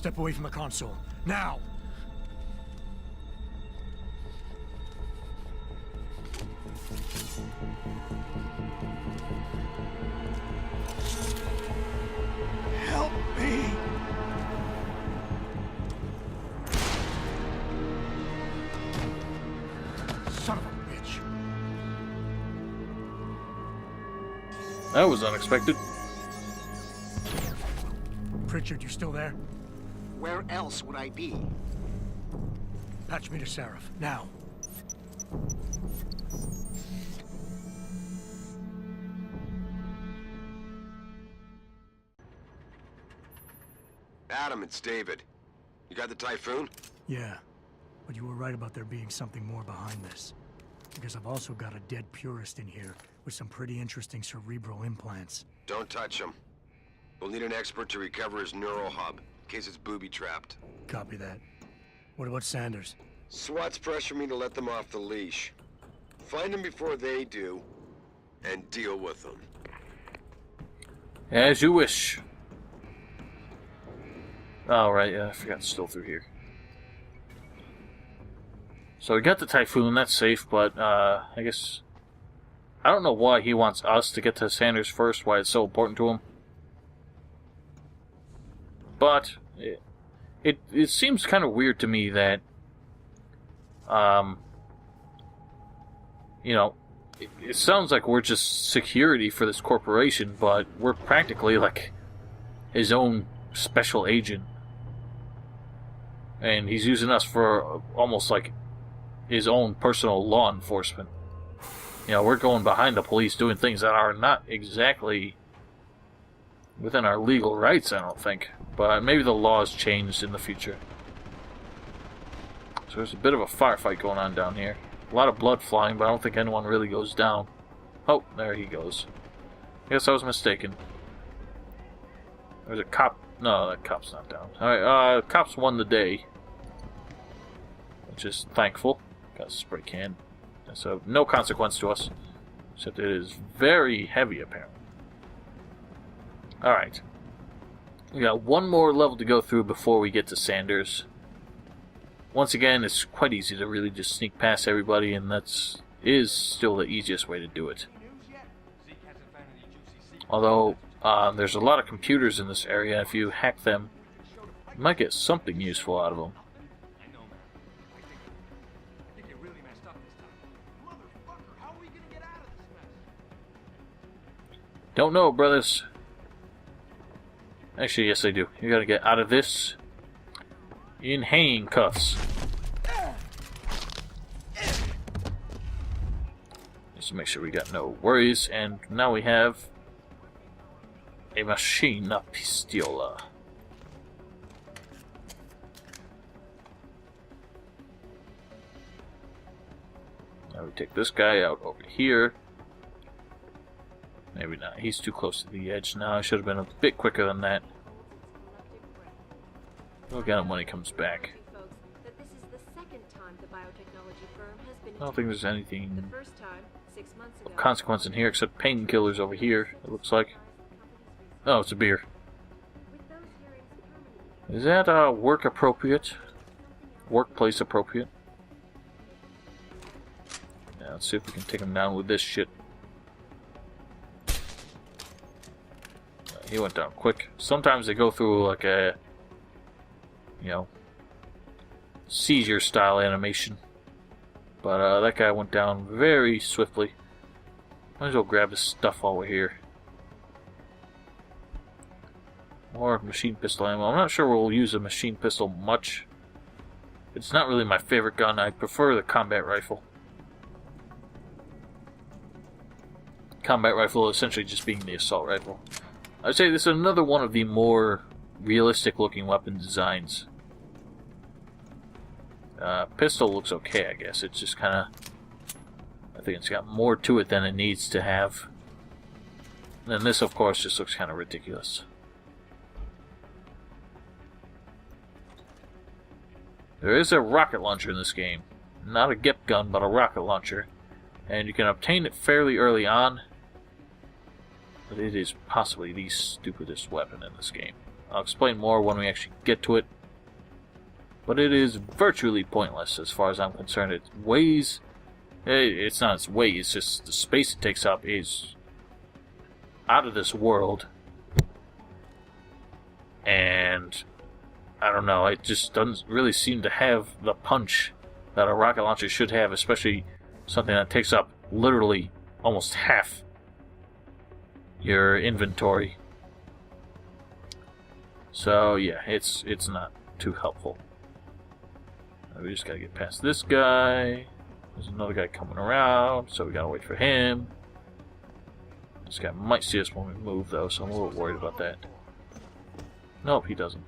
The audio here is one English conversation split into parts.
Step away from the console. Now! Help me! Son of a bitch. That was unexpected. Pritchard, you still there? Where else would I be? Patch me to Seraph, now. Adam, it's David. You got the Typhoon? Yeah, but you were right about there being something more behind this. Because I've also got a dead purist in here with some pretty interesting cerebral implants. Don't touch him. We'll need an expert to recover his neural hub, in case it's booby-trapped. Copy that. What about Sanders? SWAT's pressure me to let them off the leash. Find them before they do, and deal with them. As you wish. Oh, right, yeah, I forgot it's still through here. So we got the Typhoon, that's safe, but, I guess... I don't know why he wants us to get to Sanders first, why it's so important to him. But, it seems kind of weird to me that, you know, it sounds like we're just security for this corporation, but we're practically like his own special agent. And he's using us for almost like his own personal law enforcement. You know, we're going behind the police doing things that are not exactly within our legal rights, I don't think. But maybe the laws changed in the future. So there's a bit of a firefight going on down here. A lot of blood flying, but I don't think anyone really goes down. Oh, there he goes. I guess I was mistaken. There's a cop. No, that cop's not down. Alright, cops won the day. Which is thankful. Got a spray can. So, no consequence to us. Except it is very heavy, apparently. Alright. We got one more level to go through before we get to Sanders. Once again, it's quite easy to really just sneak past everybody, and is still the easiest way to do it. Although, there's a lot of computers in this area. If you hack them, you might get something useful out of them. Don't know, brothers. Actually, yes, I do. You gotta get out of this in handcuffs. Just to make sure we got no worries. And now we have a machine pistola. Now we take this guy out over here. Maybe not. He's too close to the edge now. I should have been a bit quicker than that. We'll get him when he comes back. I don't think there's anything of consequence in here except painkillers over here, it looks like. Oh, it's a beer. Is that work appropriate? Workplace appropriate? Yeah, let's see if we can take him down with this shit. He went down quick. Sometimes they go through like a, you know, seizure style animation. But that guy went down very swiftly. Might as well grab his stuff while we're here. More machine pistol ammo. I'm not sure we'll use a machine pistol much. It's not really my favorite gun. I prefer the combat rifle. Combat rifle essentially just being the assault rifle. I'd say this is another one of the more realistic looking weapon designs. Pistol looks okay, I guess. It's just kind of... I think it's got more to it than it needs to have. And then this, of course, just looks kind of ridiculous. There is a rocket launcher in this game. Not a GIP gun, but a rocket launcher. And you can obtain it fairly early on. But it is possibly the stupidest weapon in this game. I'll explain more when we actually get to it. But it is virtually pointless as far as I'm concerned. It weighs... It's not its weight, it's just the space it takes up is out of this world. And I don't know, it just doesn't really seem to have the punch that a rocket launcher should have, especially something that takes up literally almost half your inventory. So yeah, it's not too helpful. We just gotta get past this guy. There's another guy coming around, so we gotta wait for him. This guy might see us when we move, though, so I'm a little worried about that. Nope, he doesn't.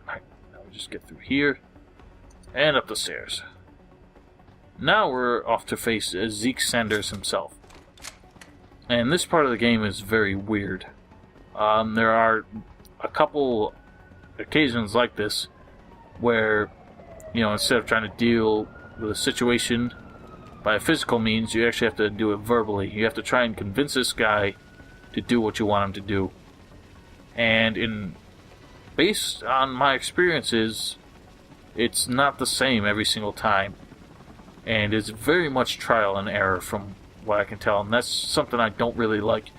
Alright, now we just get through here and up the stairs. Now we're off to face Zeke Sanders himself. And this part of the game is very weird. There are a couple occasions like this where, you know, instead of trying to deal with a situation by a physical means, you actually have to do it verbally. You have to try and convince this guy to do what you want him to do. And based on my experiences, it's not the same every single time. And it's very much trial and error from what I can tell, and that's something I don't really like.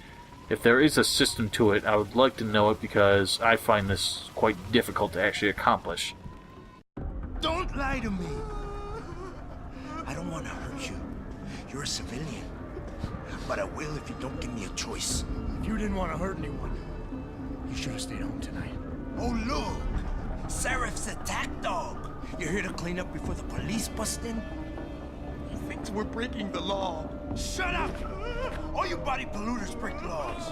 If there is a system to it, I would like to know it because I find this quite difficult to actually accomplish. Don't lie to me. I don't want to hurt you. You're a civilian. But I will if you don't give me a choice. If you didn't want to hurt anyone, you should have stayed home tonight. Oh, look! Serif's attack dog. You're here to clean up before the police bust in? He thinks we're breaking the law. Shut up! All you body polluters break laws.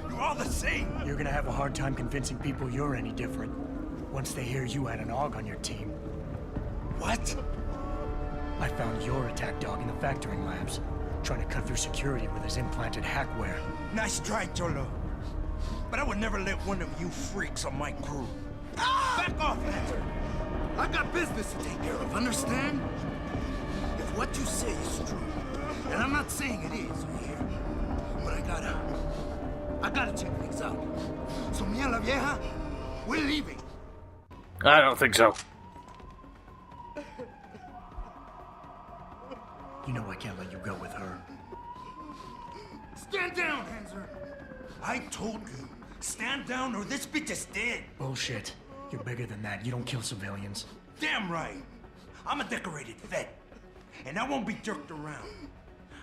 You're all the same. You're gonna have a hard time convincing people you're any different once they hear you had an AUG on your team. What? I found your attack dog in the factoring labs, trying to cut through security with his implanted hackware. Nice try, Cholo. But I would never let one of you freaks on my crew. Back off, Hunter. I got business to take care of, understand? If what you say is true, and I'm not saying it is here, but I gotta check things out. So, mia la vieja, we're leaving. I don't think so. You know I can't let you go with her. Stand down, Hanser. I told you, stand down or this bitch is dead. Bullshit. You're bigger than that. You don't kill civilians. Damn right. I'm a decorated vet, and I won't be jerked around.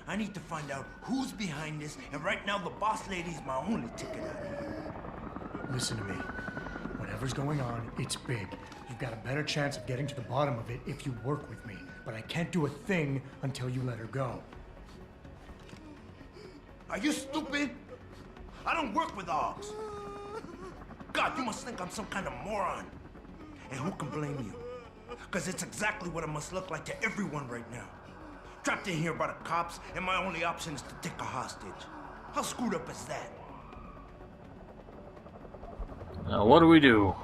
I need to find out who's behind this, and right now the boss lady's my only ticket out of here. Listen to me. Whatever's going on, it's big. You've got a better chance of getting to the bottom of it if you work with me. But I can't do a thing until you let her go. Are you stupid? I don't work with AUGs. God, you must think I'm some kind of moron. And who can blame you? Because it's exactly what it must look like to everyone right now. Trapped in here by the cops, and my only option is to take a hostage. How screwed up is that? Now, what do we do?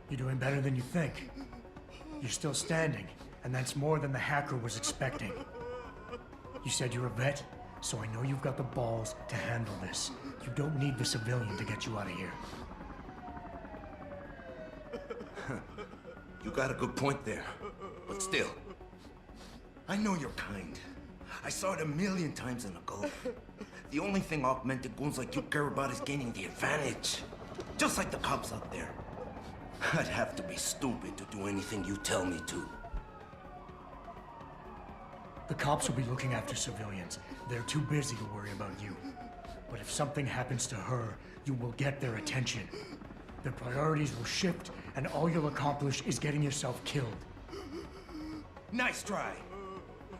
You're doing better than you think. You're still standing, and that's more than the hacker was expecting. You said you're a vet, so I know you've got the balls to handle this. You don't need the civilian to get you out of here. You got a good point there. But still, I know you're kind. I saw it a million times in the Gulf. The only thing augmented goons like you care about is gaining the advantage. Just like the cops out there. I'd have to be stupid to do anything you tell me to. The cops will be looking after civilians. They're too busy to worry about you. But if something happens to her, you will get their attention. Their priorities will shift, and all you'll accomplish is getting yourself killed. Nice try.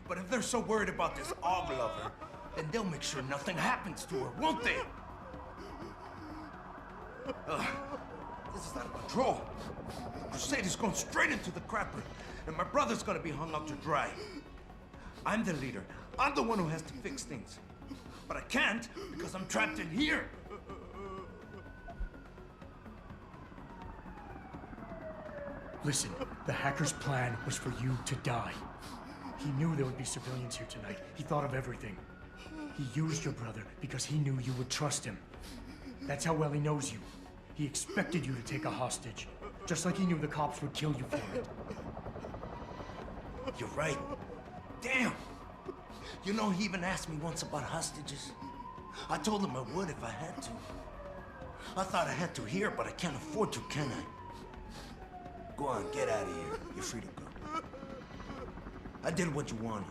But if they're so worried about this AUG lover, then they'll make sure nothing happens to her, won't they? This is out of control. The crusade is going straight into the crapper, and my brother's gonna be hung out to dry. I'm the leader. I'm the one who has to fix things. But I can't because I'm trapped in here. Listen, the hacker's plan was for you to die. He knew there would be civilians here tonight. He thought of everything. He used your brother because he knew you would trust him. That's how well he knows you. He expected you to take a hostage, just like he knew the cops would kill you for it. You're right. Damn! You know, he even asked me once about hostages. I told him I would if I had to. I thought I had to here, but I can't afford to, can I? Go on, get out of here. You're free to go. I did what you wanted,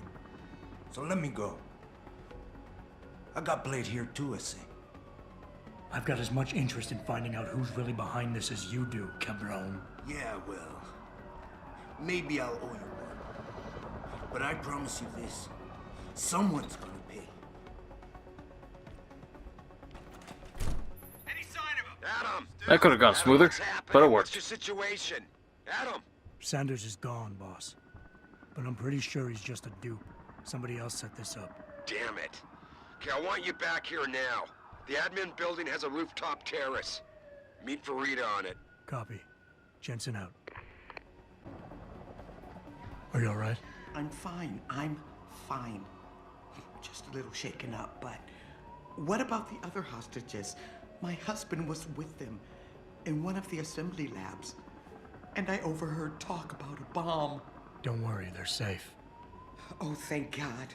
so let me go. I got Blade here too, I see. I've got as much interest in finding out who's really behind this as you do, cabron. Yeah, well, maybe I'll owe you one. But I promise you this, someone's gonna pay. Any sign of him? Adam! That could have gone smoother, What's happening? but it What's worked. your situation? Adam! Sanders is gone, boss. But I'm pretty sure he's just a dupe. Somebody else set this up. Damn it. Okay, I want you back here now. The admin building has a rooftop terrace. Meet for Rita on it. Copy. Jensen out. Are you alright? I'm fine. I'm fine. Just a little shaken up, but what about the other hostages? My husband was with them in one of the assembly labs, and I overheard talk about a bomb. Don't worry, they're safe. Oh, thank God.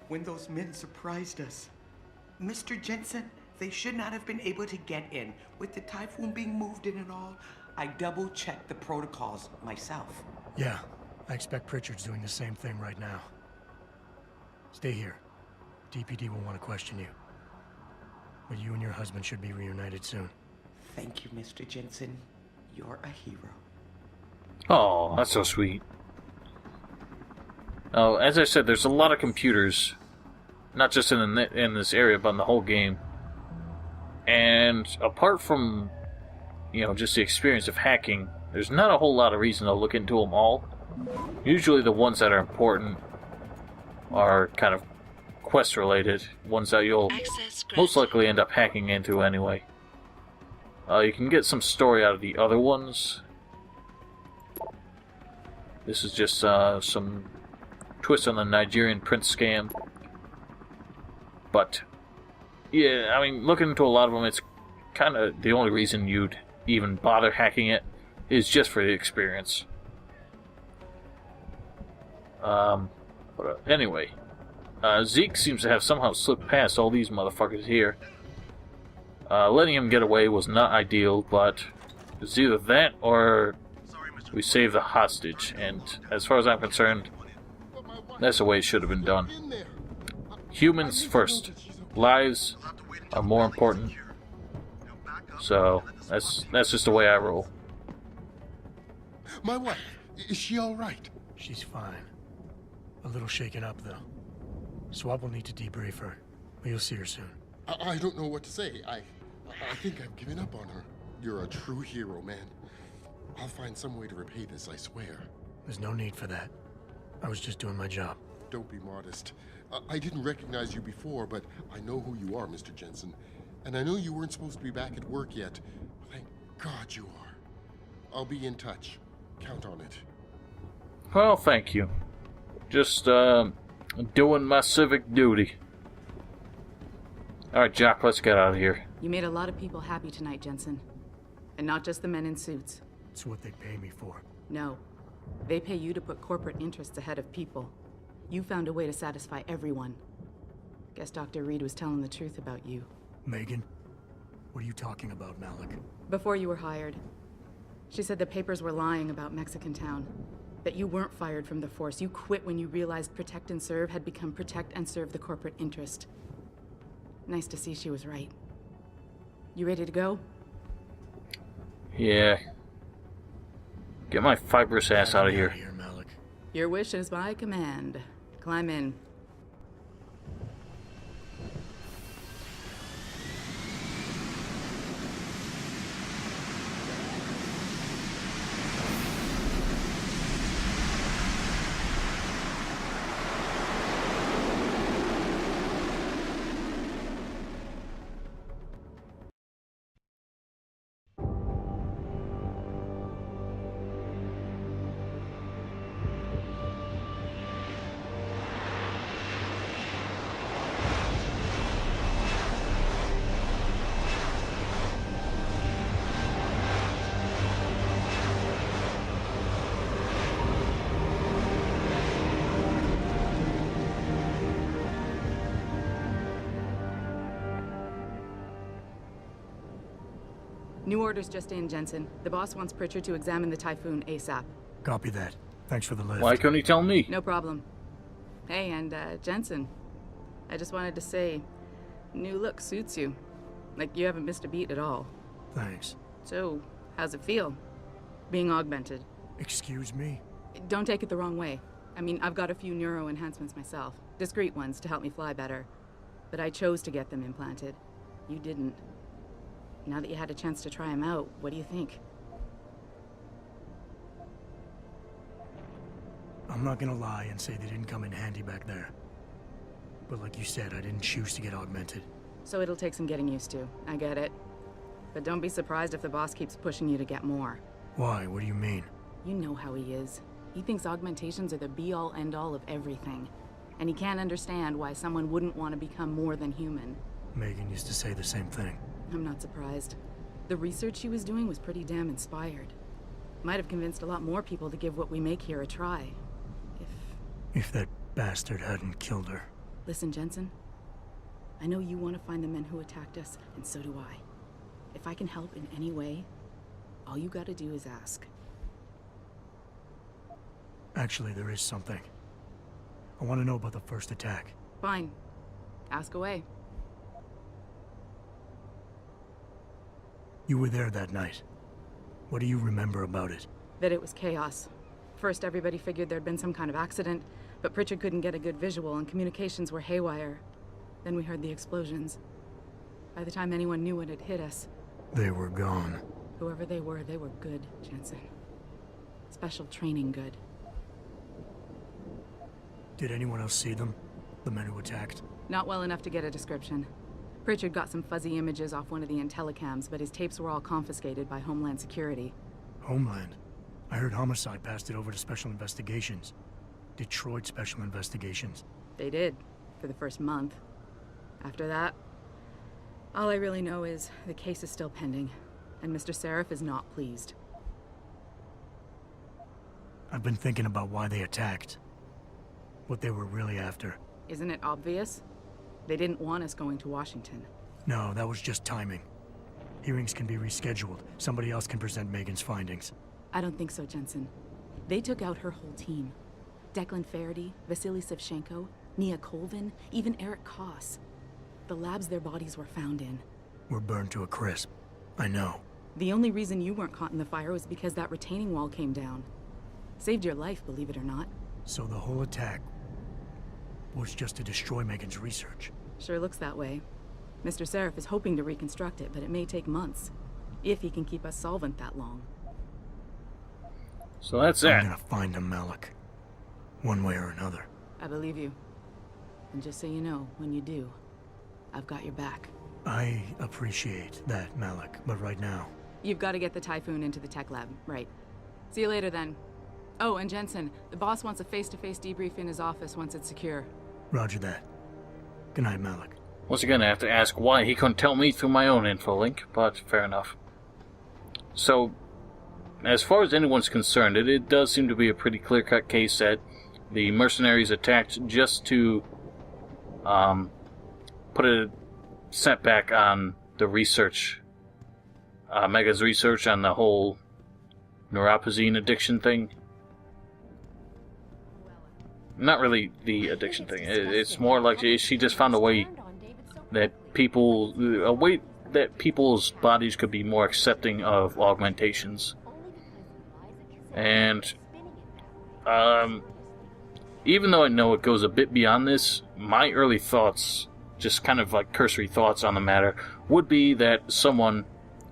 When those men surprised us. Mr. Jensen, they should not have been able to get in. With the typhoon being moved in and all, I double-checked the protocols myself. Yeah, I expect Pritchard's doing the same thing right now. Stay here. DPD will want to question you. But you and your husband should be reunited soon. Thank you, Mr. Jensen. You're a hero. Oh, that's so sweet. Oh, as I said, there's a lot of computers, not just in this area, but in the whole game. And apart from, just the experience of hacking, there's not a whole lot of reason to look into them all. Usually the ones that are important are kind of quest-related, ones that you'll most likely end up hacking into anyway. You can get some story out of the other ones. This is just some twist on the Nigerian prince scam. But, yeah, I mean, looking into a lot of them, it's kind of the only reason you'd even bother hacking it is just for the experience. Anyway, Zeke seems to have somehow slipped past all these motherfuckers here. Letting him get away was not ideal, but it's either that or we save the hostage, and as far as I'm concerned, that's the way it should have been done. Humans first. Lives are more important. So, that's just the way I roll. My wife, is she all right? She's fine. A little shaken up, though. Swab will need to debrief her, but you'll see her soon. I don't know what to say. I think I've given up on her. You're a true hero, man. I'll find some way to repay this, I swear. There's no need for that. I was just doing my job. Don't be modest. I didn't recognize you before, but I know who you are, Mr. Jensen. And I know you weren't supposed to be back at work yet. Thank God you are. I'll be in touch. Count on it. Well, thank you. Just, doing my civic duty. Alright, Jock, let's get out of here. You made a lot of people happy tonight, Jensen. And not just the men in suits. It's what they pay me for. No. They pay you to put corporate interests ahead of people. You found a way to satisfy everyone. Guess Dr. Reed was telling the truth about you. Megan? What are you talking about, Malik? Before you were hired, she said the papers were lying about Mexican Town. That you weren't fired from the force. You quit when you realized Protect and Serve had become Protect and Serve the corporate interest. Nice to see she was right. You ready to go? Yeah. Get my fibrous ass out of here. Malik. Your wish is my command. Climb in. New orders just in, Jensen. The boss wants Pritchard to examine the Typhoon ASAP. Copy that. Thanks for the lift. Why couldn't he tell me? No problem. Hey, and Jensen, I just wanted to say, new look suits you. Like you haven't missed a beat at all. Thanks. So, how's it feel, being augmented? Excuse me? Don't take it the wrong way. I mean, I've got a few neuro enhancements myself. Discreet ones to help me fly better. But I chose to get them implanted. You didn't. Now that you had a chance to try them out, what do you think? I'm not gonna lie and say they didn't come in handy back there. But like you said, I didn't choose to get augmented. So it'll take some getting used to. I get it. But don't be surprised if the boss keeps pushing you to get more. Why? What do you mean? You know how he is. He thinks augmentations are the be-all, end-all of everything. And he can't understand why someone wouldn't want to become more than human. Megan used to say the same thing. I'm not surprised. The research she was doing was pretty damn inspired. Might have convinced a lot more people to give what we make here a try. If that bastard hadn't killed her. Listen, Jensen. I know you want to find the men who attacked us, and so do I. If I can help in any way, all you gotta do is ask. Actually, there is something. I want to know about the first attack. Fine. Ask away. You were there that night. What do you remember about it? That it was chaos. First, everybody figured there'd been some kind of accident, but Pritchard couldn't get a good visual and communications were haywire. Then we heard the explosions. By the time anyone knew what had hit us... They were gone. Whoever they were good, Jensen. Special training good. Did anyone else see them? The men who attacked? Not well enough to get a description. Pritchard got some fuzzy images off one of the intellicams, but his tapes were all confiscated by Homeland Security. Homeland? I heard Homicide passed it over to Special Investigations. Detroit Special Investigations. They did, for the first month. After that, all I really know is the case is still pending, and Mr. Seraph is not pleased. I've been thinking about why they attacked. What they were really after. Isn't it obvious? They didn't want us going to Washington. No, that was just timing. Hearings can be rescheduled. Somebody else can present Megan's findings. I don't think so, Jensen. They took out her whole team. Declan Faraday, Vasily Savchenko, Nia Colvin, even Eric Koss. The labs their bodies were found in. Were burned to a crisp. I know. The only reason you weren't caught in the fire was because that retaining wall came down. Saved your life, believe it or not. So the whole attack was just to destroy Megan's research. Sure looks that way. Mr. Seraph is hoping to reconstruct it, but it may take months. If he can keep us solvent that long. So that's I'm it. gonna find him, Malik. One way or another. I believe you. And just so you know, when you do, I've got your back. I appreciate that, Malik, but right now... You've got to get the Typhoon into the tech lab, right. See you later then. Oh, and Jensen, the boss wants a face-to-face debrief in his office once it's secure. Roger that. Good night, Malik. Once again, I have to ask why he couldn't tell me through my own info link, but fair enough. So, as far as anyone's concerned, it does seem to be a pretty clear-cut case that the mercenaries attacked just to put a setback on the research, Mega's research on the whole neuropazine addiction thing. Not really the addiction thing. It's more like she just found a way that people's bodies could be more accepting of augmentations. And even though I know it goes a bit beyond this, my early thoughts, just kind of like cursory thoughts on the matter, would be that someone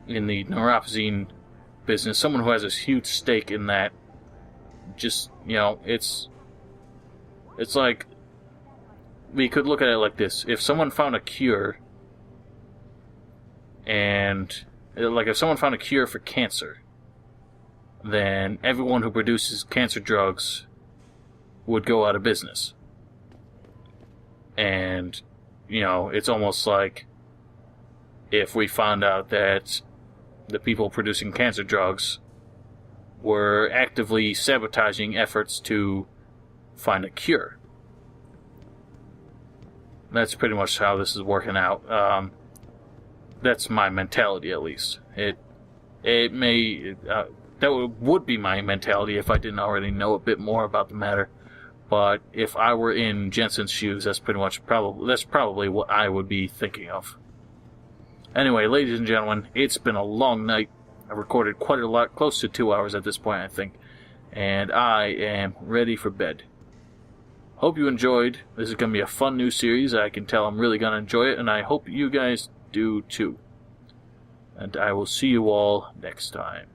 in the neuropazine business, someone who has a huge stake in that, just, you know, it's like, we could look at it like this. If someone found a cure, and, like, if someone found a cure for cancer, then everyone who produces cancer drugs would go out of business. And, you know, it's almost like if we found out that the people producing cancer drugs were actively sabotaging efforts to find a cure. That's pretty much how this is working out. That's my mentality, at least. It may that would be my mentality if I didn't already know a bit more about the matter. But if I were in Jensen's shoes, that's probably what I would be thinking of. Anyway, ladies and gentlemen, it's been a long night. I've recorded quite a lot, close to 2 hours at this point, I think, and I am ready for bed. Hope you enjoyed. This is going to be a fun new series. I can tell I'm really going to enjoy it, and I hope you guys do too. And I will see you all next time.